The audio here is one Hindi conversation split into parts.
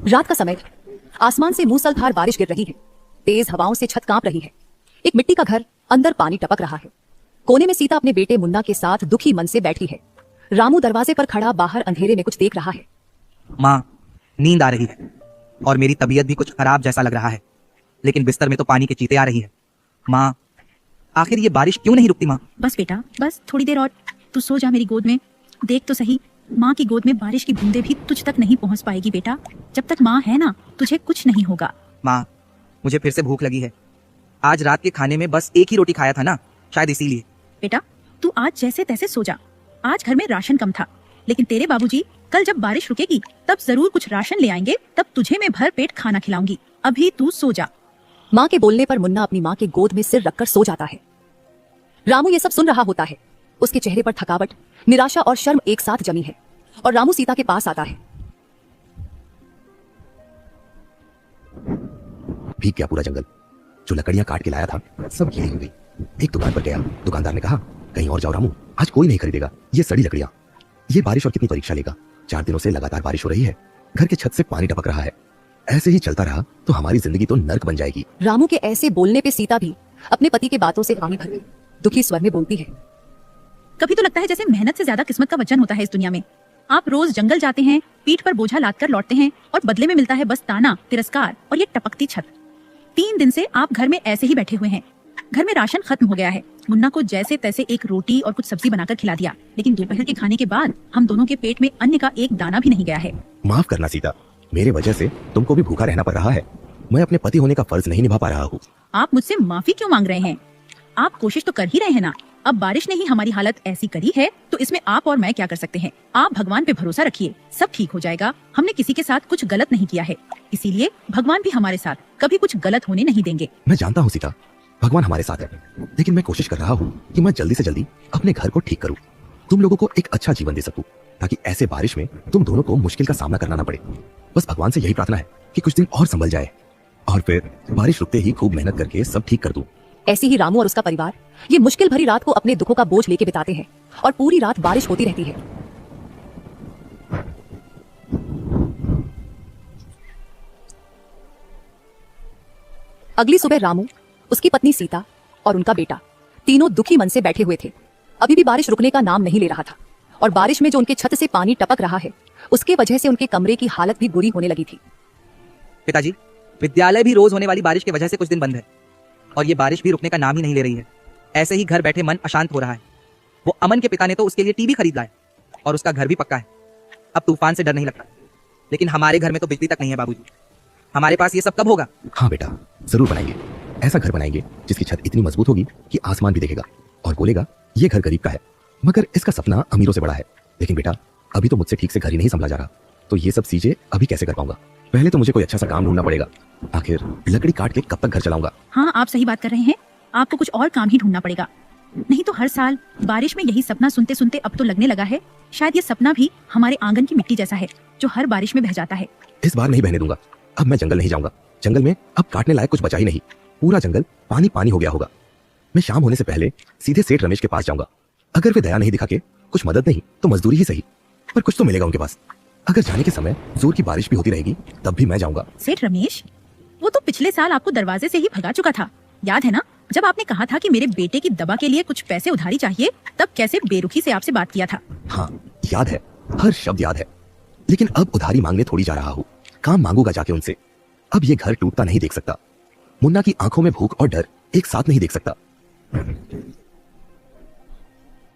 रात का समय था। आसमान से मूसलाधार बारिश गिर रही है। तेज हवाओं से छत कांप रही है। एक मिट्टी का घर, अंदर पानी टपक रहा है। कोने में सीता अपने बेटे मुन्ना के साथ दुखी मन से बैठी है। रामू दरवाजे पर खड़ा बाहर अंधेरे में कुछ देख रहा है। माँ, नींद आ रही है और मेरी तबीयत भी कुछ खराब जैसा लग रहा है, लेकिन बिस्तर में तो पानी की चींटे आ रही है। माँ, आखिर ये बारिश क्यों नहीं रुकती? माँ बस बेटा, बस थोड़ी देर और तू सो जा मेरी गोद में। देख तो सही, माँ की गोद में बारिश की बूंदें भी तुझ तक नहीं पहुँच पाएगी बेटा। जब तक माँ है ना, तुझे कुछ नहीं होगा। माँ, मुझे फिर से भूख लगी है। आज रात के खाने में बस एक ही रोटी खाया था ना, शायद इसीलिए। बेटा, तू आज जैसे तैसे सो जा। आज घर में राशन कम था, लेकिन तेरे बाबूजी कल जब बारिश रुकेगी तब जरूर कुछ राशन ले आएंगे, तब तुझे मैं भर पेट खाना खिलाऊंगी। अभी तू सो जा। माँ के बोलने पर मुन्ना अपनी माँ के गोद में सिर रखकर सो जाता है। रामू ये सब सुन रहा होता है। उसके चेहरे पर थकावट, निराशा और शर्म एक साथ जमी है और रामू सीता के पास आता है। भीग गया पूरा जंगल। जो लकड़ियां काट के लाया था सब गीली हो गई। एक दुकान पर गया, दुकानदार ने कहा कहीं और जाओ रामू, आज कोई नहीं खरीदेगा ये सड़ी लकड़ियां। ये बारिश और कितनी परीक्षा लेगा। 4 दिनों से लगातार बारिश हो रही है, घर के छत से पानी टपक रहा है। ऐसे ही चलता रहा तो हमारी जिंदगी तो नर्क बन जाएगी। रामू के ऐसे बोलने पे सीता भी अपने पति के बातों से आंखें भर गई। दुखी स्वर में बोलती है, कभी तो लगता है जैसे मेहनत से ज्यादा किस्मत का वचन होता है इस दुनिया में। आप रोज जंगल जाते हैं, पीठ पर बोझा लादकर लौटते हैं और बदले में मिलता है बस ताना, तिरस्कार और ये टपकती छत। 3 दिन से आप घर में ऐसे ही बैठे हुए हैं। घर में राशन खत्म हो गया है। मुन्ना को जैसे तैसे एक रोटी और कुछ सब्जी बनाकर खिला दिया, लेकिन दोपहर के खाने के बाद हम दोनों के पेट में अन्न का एक दाना भी नहीं गया है। माफ करना सीता, मेरे वजह से तुमको भी भूखा रहना पड़ रहा है। मैं अपने पति होने का फर्ज नहीं निभा पा रहा हूँ। आप मुझसे माफी क्यों मांग रहे हैं? आप कोशिश तो कर ही रहे हैं ना। अब बारिश ने ही हमारी हालत ऐसी करी है तो इसमें आप और मैं क्या कर सकते हैं? आप भगवान पे भरोसा रखिए, सब ठीक हो जाएगा। हमने किसी के साथ कुछ गलत नहीं किया है, इसीलिए भगवान भी हमारे साथ कभी कुछ गलत होने नहीं देंगे। मैं जानता हूँ सीता, भगवान हमारे साथ है, लेकिन मैं कोशिश कर रहा हूँ कि मैं जल्दी से जल्दी अपने घर को ठीक करूँ, तुम लोगों को एक अच्छा जीवन दे सकूँ, ताकि ऐसे बारिश में तुम दोनों को मुश्किल का सामना करना न पड़े। बस भगवान से यही प्रार्थना है कि कुछ दिन और संभल जाए और फिर बारिश रुकते ही खूब मेहनत करके सब ठीक कर दूं। ऐसी ही रामू और उसका परिवार ये मुश्किल भरी रात को अपने दुखों का बोझ लेके बिताते हैं और पूरी रात बारिश होती रहती है। अगली सुबह रामू, उसकी पत्नी सीता और उनका बेटा तीनों दुखी मन से बैठे हुए थे। अभी भी बारिश रुकने का नाम नहीं ले रहा था और बारिश में जो उनके छत से पानी टपक रहा है उसके वजह से उनके कमरे की हालत भी बुरी होने लगी थी। पिताजी, विद्यालय भी रोज होने वाली बारिश की वजह से कुछ दिन बंद है और ये बारिश भी रुकने का नाम ही नहीं ले रही है। ऐसे ही घर बैठे मन अशांत हो रहा है। वो अमन के पिता ने तो उसके लिए टीवी खरीदा है और उसका घर भी पक्का है। अब तूफान से डर नहीं लगता, लेकिन हमारे घर में तो बिजली तक नहीं है बाबूजी। हमारे पास ये सब कब होगा? हाँ बेटा, जरूर बनाएंगे। ऐसा घर बनाएंगे जिसकी छत इतनी मजबूत होगी कि आसमान भी देखेगा और बोलेगा ये घर गरीब का है, मगर इसका सपना अमीरों से बड़ा है। लेकिन बेटा, अभी तो मुझसे ठीक से घर ही नहीं संभला जा रहा, तो ये सब चीजें अभी कैसे कर पाऊंगा? पहले तो मुझे कोई अच्छा सा काम ढूंढना पड़ेगा। आखिर लकड़ी काट के कब तक घर चलाऊंगा? हाँ, आप सही बात कर रहे हैं। आपको कुछ और काम ही ढूंढना पड़ेगा, नहीं तो हर साल बारिश में यही सपना सुनते सुनते अब तो लगने लगा है शायद ये सपना भी हमारे आंगन की मिट्टी जैसा है जो हर बारिश में बह जाता है। इस बार नहीं बहने दूंगा। अब मैं जंगल नहीं जाऊंगा। जंगल में अब काटने लायक कुछ बचा ही नहीं। पूरा जंगल पानी पानी हो गया होगा। मैं शाम होने से पहले सीधे सेठ रमेश के पास जाऊंगा। अगर वे दया नहीं दिखा के कुछ मदद नहीं तो मजदूरी ही सही, पर कुछ तो मिलेगा उनके पास। अगर जाने के समय जोर की बारिश भी होती रहेगी तब भी मैं जाऊंगा। सेठ रमेश, वो तो पिछले साल आपको दरवाजे से ही भगा चुका था, याद है ना? जब आपने कहा था कि मेरे बेटे की दवा के लिए कुछ पैसे उधारी चाहिए, तब कैसे बेरुखी से आपसे बात किया था। हाँ याद है, हर शब्द याद है। लेकिन अब उधारी मांगने थोड़ी जा रहा हूँ, काम मांगूंगा जाके उनसे। अब ये घर टूटता नहीं देख सकता। मुन्ना की आंखों में भूख और डर एक साथ नहीं देख सकता।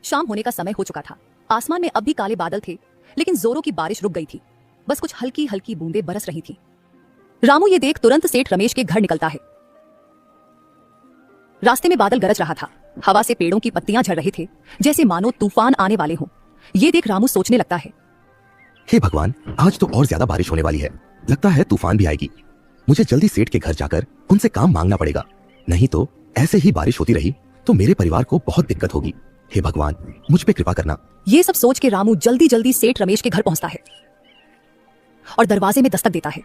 शाम होने का समय हो चुका था। आसमान में अब भी काले बादल थे, लेकिन जोरों की बारिश रुक गई थी। बस कुछ हल्की हल्की बूंदें बरस रही थी। रामू ये देख तुरंत सेठ रमेश के घर निकलता है। रास्ते में बादल गरज रहा था। हवा से पेड़ों की पत्तियां झड़ रहे थे, जैसे मानो तूफान आने वाले हों। ये देख रामू सोचने लगता है, हे भगवान, आज तो और ज्यादा बारिश होने वाली है। लगता है तूफान भी आएगी। मुझे जल्दी सेठ के घर जाकर उनसे काम मांगना पड़ेगा, नहीं तो ऐसे ही बारिश होती रही तो मेरे परिवार को बहुत दिक्कत होगी। हे भगवान, मुझ पे कृपा करना। ये सब सोच के रामू जल्दी जल्दी सेठ रमेश के घर पहुंचता है और दरवाजे में दस्तक देता है।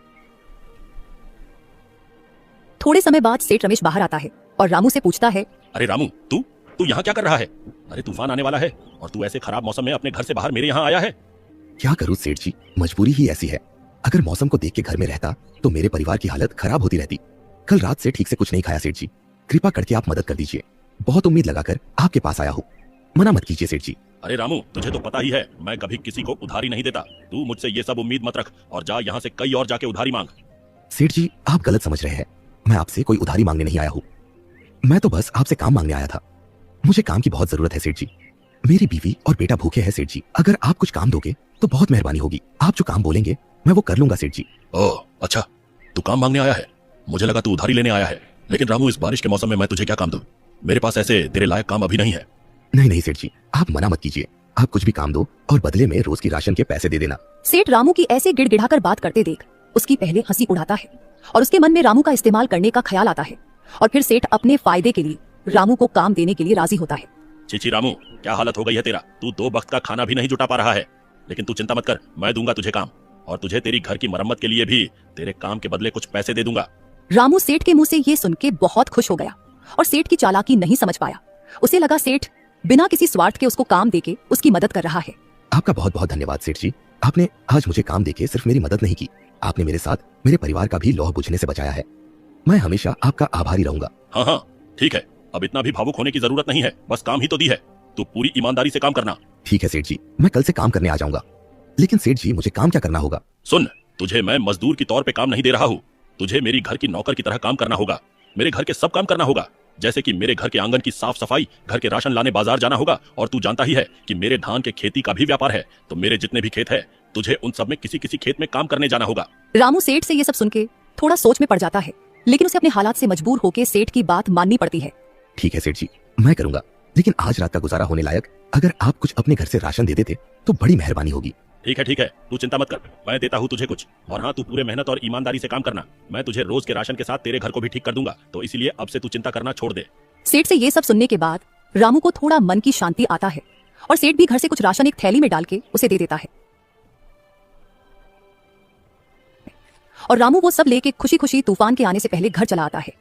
थोड़े समय बाद सेठ रमेश बाहर आता है और रामू से पूछता है, अरे रामू, तू यहाँ क्या कर रहा है? अरे तूफान आने वाला है और तू ऐसे खराब मौसम में अपने घर से बाहर मेरे यहाँ आया है। क्या करूं सेठ जी, मजबूरी ही ऐसी है। अगर मौसम को देख के घर में रहता तो मेरे परिवार की हालत खराब होती रहती। कल रात से ठीक से कुछ नहीं खाया सेठ जी, कृपा करके आप मदद कर दीजिए। बहुत उम्मीद लगाकर आपके पास आया हूँ, मना मत कीजिए सेठ जी। अरे रामू, तुझे तो पता ही है मैं कभी किसी को उधारी नहीं देता। तू मुझसे ये सब उम्मीद मत रख और जा यहाँ से कई और जाके उधारी मांग। सेठ जी आप गलत समझ रहे हैं, मैं आपसे कोई उधारी मांगने नहीं आया हूँ। मैं तो बस आपसे काम मांगने आया था। मुझे काम की बहुत जरूरत है सेठ जी। मेरी बीवी और बेटा भूखे हैं सेठ जी, अगर आप कुछ काम दोगे तो बहुत मेहरबानी होगी। आप जो काम बोलेंगे मैं वो कर लूंगा सेठ जी। ओह अच्छा, तू काम मांगने आया है, मुझे लगा तू उधारी लेने आया है। लेकिन रामू, इस बारिश के मौसम में मैं तुझे क्या काम दूं? मेरे पास ऐसे तेरे लायक काम अभी नहीं है। नहीं नहीं सेठ जी, आप मना मत कीजिए। आप कुछ भी काम दो और बदले में रोज की राशन के पैसे दे देना। सेठ रामू की ऐसे गिड़गिड़ाकर बात करते देख उसकी पहले हंसी उड़ाता है और उसके मन में रामू का इस्तेमाल करने का ख्याल आता है और फिर सेठ अपने फायदे के लिए रामू को काम देने के लिए राजी होता है। चिची रामू, क्या हालत हो गई है तेरा? तू 2 वक्त का खाना भी नहीं जुटा पा रहा है। लेकिन तू चिंता मत कर, मैं दूंगा तुझे काम और तुझे तेरी घर की मरम्मत के लिए भी तेरे काम के बदले कुछ पैसे दे दूंगा। रामू सेठ के मुंह से ये सुन के बहुत खुश हो गया और सेठ की चालाकी नहीं समझ पाया। उसे लगा सेठ बिना किसी स्वार्थ के उसको काम देके उसकी मदद कर रहा है। आपका बहुत बहुत धन्यवाद सेठ जी। आपने आज मुझे काम देके सिर्फ मेरी मदद नहीं की, आपने मेरे साथ मेरे परिवार का भी लौह बुझने से बचाया है। मैं हमेशा आपका आभारी रहूंगा। हाँ हाँ ठीक है, अब इतना भी भावुक होने की जरूरत नहीं है, बस काम ही तो दी है, तू पूरी ईमानदारी से काम करना। ठीक है सेठ जी, मैं कल से काम करने आ जाऊंगा। लेकिन सेठ जी मुझे काम क्या करना होगा? सुन, तुझे मैं मजदूर की तौर पे काम नहीं दे रहा हूँ, तुझे मेरी घर की नौकर की तरह काम करना होगा। मेरे घर के सब काम करना होगा, जैसे कि मेरे घर के आंगन की साफ सफाई, घर के राशन लाने बाजार जाना होगा। और तू जानता ही है कि मेरे धान के खेती का भी व्यापार है, तो मेरे जितने भी खेत है तुझे उन सब में किसी किसी खेत में काम करने जाना होगा। रामू सेठ से ये सब सुन के थोड़ा सोच में पड़ जाता है, लेकिन उसे अपने हालात से मजबूर होकर सेठ की बात माननी पड़ती है। ठीक है सेठ जी, मैं करूंगा, लेकिन आज रात का गुजारा होने लायक अगर आप कुछ अपने घर से राशन दे देते तो बड़ी मेहरबानी होगी। ठीक है, तू चिंता मत कर, मैं देता हूँ तुझे कुछ। और हाँ, तू पूरे मेहनत और ईमानदारी से काम करना, मैं तुझे रोज के राशन के साथ तेरे घर को भी ठीक कर दूंगा, तो इसलिए अब से तू चिंता करना छोड़ दे। सेठ से ये सब सुनने के बाद रामू को थोड़ा मन की शांति आता है और सेठ भी घर से कुछ राशन एक थैली में डाल के उसे दे देता है और रामू वो सब लेके खुशी खुशी तूफान के आने से पहले घर चला आता है।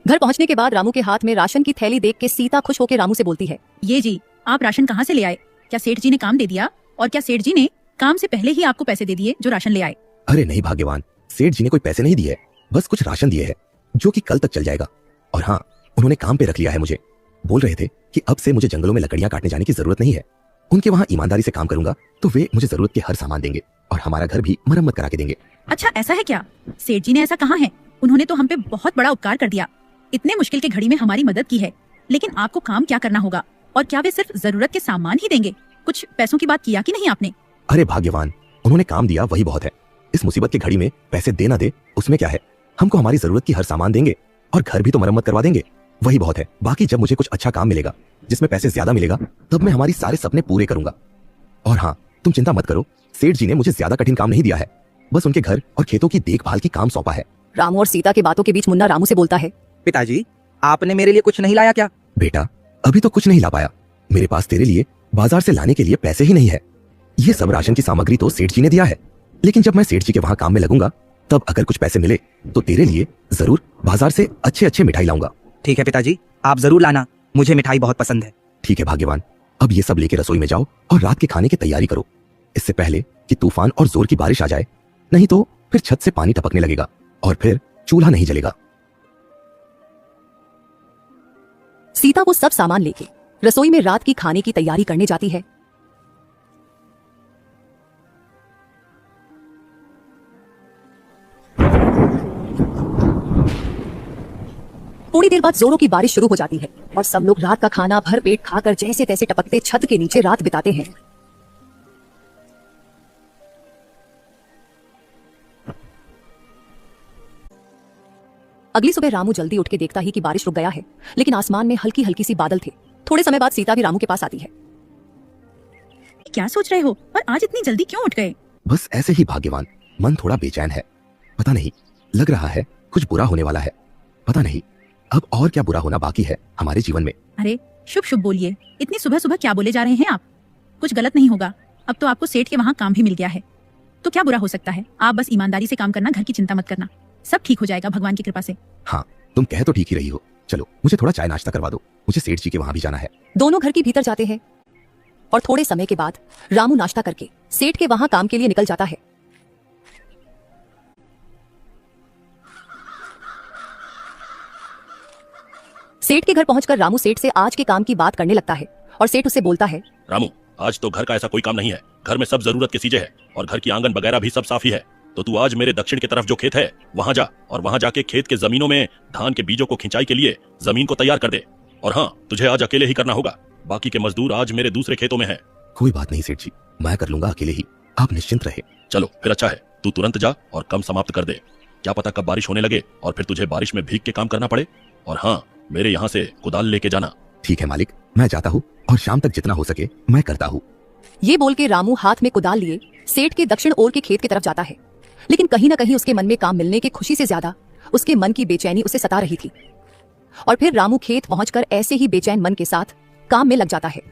घर पहुंचने के बाद रामू के हाथ में राशन की थैली देख के सीता खुश होकर रामू से बोलती है, ये जी, आप राशन कहाँ से ले आए? क्या सेठ जी ने काम दे दिया? और क्या सेठ जी ने काम से पहले ही आपको पैसे दे दिए जो राशन ले आए? अरे नहीं भाग्यवान, सेठ जी ने कोई पैसे नहीं दिए, बस कुछ राशन दिए है जो कि कल तक चल जाएगा। और हाँ, उन्होंने काम पे रख लिया है मुझे। बोल रहे थे कि अब से मुझे जंगलों में लकड़ियां काटने जाने की जरूरत नहीं है। उनके वहाँ ईमानदारी से काम करूंगा तो वे मुझे जरूरत के हर सामान देंगे और हमारा घर भी मरम्मत करा के देंगे। अच्छा ऐसा है क्या? सेठ जी ने ऐसा कहा है? उन्होंने तो हम पे बहुत बड़ा उपकार कर दिया, इतने मुश्किल के घड़ी में हमारी मदद की है। लेकिन आपको काम क्या करना होगा? और क्या वे सिर्फ जरूरत के सामान ही देंगे? कुछ पैसों की बात किया कि नहीं आपने? अरे भाग्यवान, उन्होंने काम दिया वही बहुत है। इस मुसीबत की घड़ी में पैसे दे ना दे उसमें क्या है, हमको हमारी जरूरत की हर सामान देंगे और घर भी तो मरम्मत करवा देंगे, वही बहुत है। बाकी जब मुझे कुछ अच्छा काम मिलेगा जिसमें पैसे ज्यादा मिलेगा तब मैं हमारी सारे सपने पूरे करूंगा। और हाँ, तुम चिंता मत करो, सेठ जी ने मुझे ज्यादा कठिन काम नहीं दिया है, बस उनके घर और खेतों की देखभाल की काम सौंपा है। रामू और सीता की बातों के बीच मुन्ना रामू से बोलता है, पिताजी, आपने मेरे लिए कुछ नहीं लाया क्या? बेटा, अभी तो कुछ नहीं ला पाया, मेरे पास तेरे लिए बाजार से लाने के लिए पैसे ही नहीं है। ये सब राशन की सामग्री तो सेठ जी ने दिया है, लेकिन जब मैं सेठ जी के वहाँ काम में लगूंगा तब अगर कुछ पैसे मिले तो तेरे लिए जरूर बाजार से अच्छे अच्छे मिठाई लाऊंगा। ठीक है पिताजी, आप जरूर लाना, मुझे मिठाई बहुत पसंद है। ठीक है भाग्यवान, अब ये सब लेके रसोई में जाओ और रात के खाने की तैयारी करो, इससे पहले कि तूफान और जोर की बारिश आ जाए, नहीं तो फिर छत से पानी टपकने लगेगा और फिर चूल्हा नहीं जलेगा। सीता वो सब सामान लेके रसोई में रात की खाने की तैयारी करने जाती है। थोड़ी देर बाद जोरों की बारिश शुरू हो जाती है और सब लोग रात का खाना भर पेट खाकर जैसे तैसे टपकते छत के नीचे रात बिताते हैं। अगली सुबह रामू जल्दी उठ के देखता ही कि बारिश रुक गया है, लेकिन आसमान में हल्की हल्की सी बादल थे। थोड़े समय बाद सीता भी रामू के पास आती है। क्या सोच रहे हो? और आज इतनी जल्दी क्यों उठ गए? बस ऐसे ही भाग्यवान, मन थोड़ा बेचैन है। पता नहीं, लग रहा है कुछ बुरा होने वाला है। पता नहीं अब और क्या बुरा होना बाकी है हमारे जीवन में। अरे शुभ शुभ बोलिए, इतनी सुबह सुबह क्या बोले जा रहे हैं आप? कुछ गलत नहीं होगा, अब तो आपको सेठ के वहाँ काम भी मिल गया है, तो क्या बुरा हो सकता है? आप बस ईमानदारी से काम करना, घर की चिंता मत करना, सब ठीक हो जाएगा भगवान की कृपा से। हाँ, तुम कह तो ठीक ही रही हो, चलो मुझे थोड़ा चाय नाश्ता करवा दो, मुझे सेठ जी के वहां भी जाना है। दोनों घर के भीतर जाते हैं और थोड़े समय के बाद रामू नाश्ता करके सेठ के वहां काम के लिए निकल जाता है। सेठ के घर पहुंचकर रामू सेठ से आज के काम की बात करने लगता है और सेठ उसे बोलता है, रामू, आज तो घर का ऐसा कोई काम नहीं है। घर में सब जरूरत की चीजें हैं और घर की आंगन वगैरह भी सब साफ ही है। तो तू आज मेरे दक्षिण की तरफ जो खेत है वहां जा और वहां जाके खेत के जमीनों में धान के बीजों को खिंचाई के लिए जमीन को तैयार कर दे। और हाँ, तुझे आज अकेले ही करना होगा, बाकी के मजदूर आज मेरे दूसरे खेतों में हैं। कोई बात नहीं सेठ जी, मैं कर लूंगा अकेले ही, आप निश्चिंत रहे। चलो फिर अच्छा है, तू तुरंत जा और काम समाप्त कर दे। क्या पता कब बारिश होने लगे और फिर तुझे बारिश में भीग के काम करना पड़े। और हाँ, मेरे यहाँ से कुदाल लेके जाना। ठीक है मालिक, मैं जाता हूँ और शाम तक जितना हो सके मैं करता हूँ। ये बोल के रामू हाथ में कुदाल लिए सेठ के दक्षिण ओर के खेत की तरफ जाता है, लेकिन कहीं ना कहीं उसके मन में काम मिलने की खुशी से ज्यादा उसके मन की बेचैनी उसे सता रही थी। और फिर रामू खेत पहुंचकर ऐसे ही बेचैन मन के साथ काम में लग जाता है।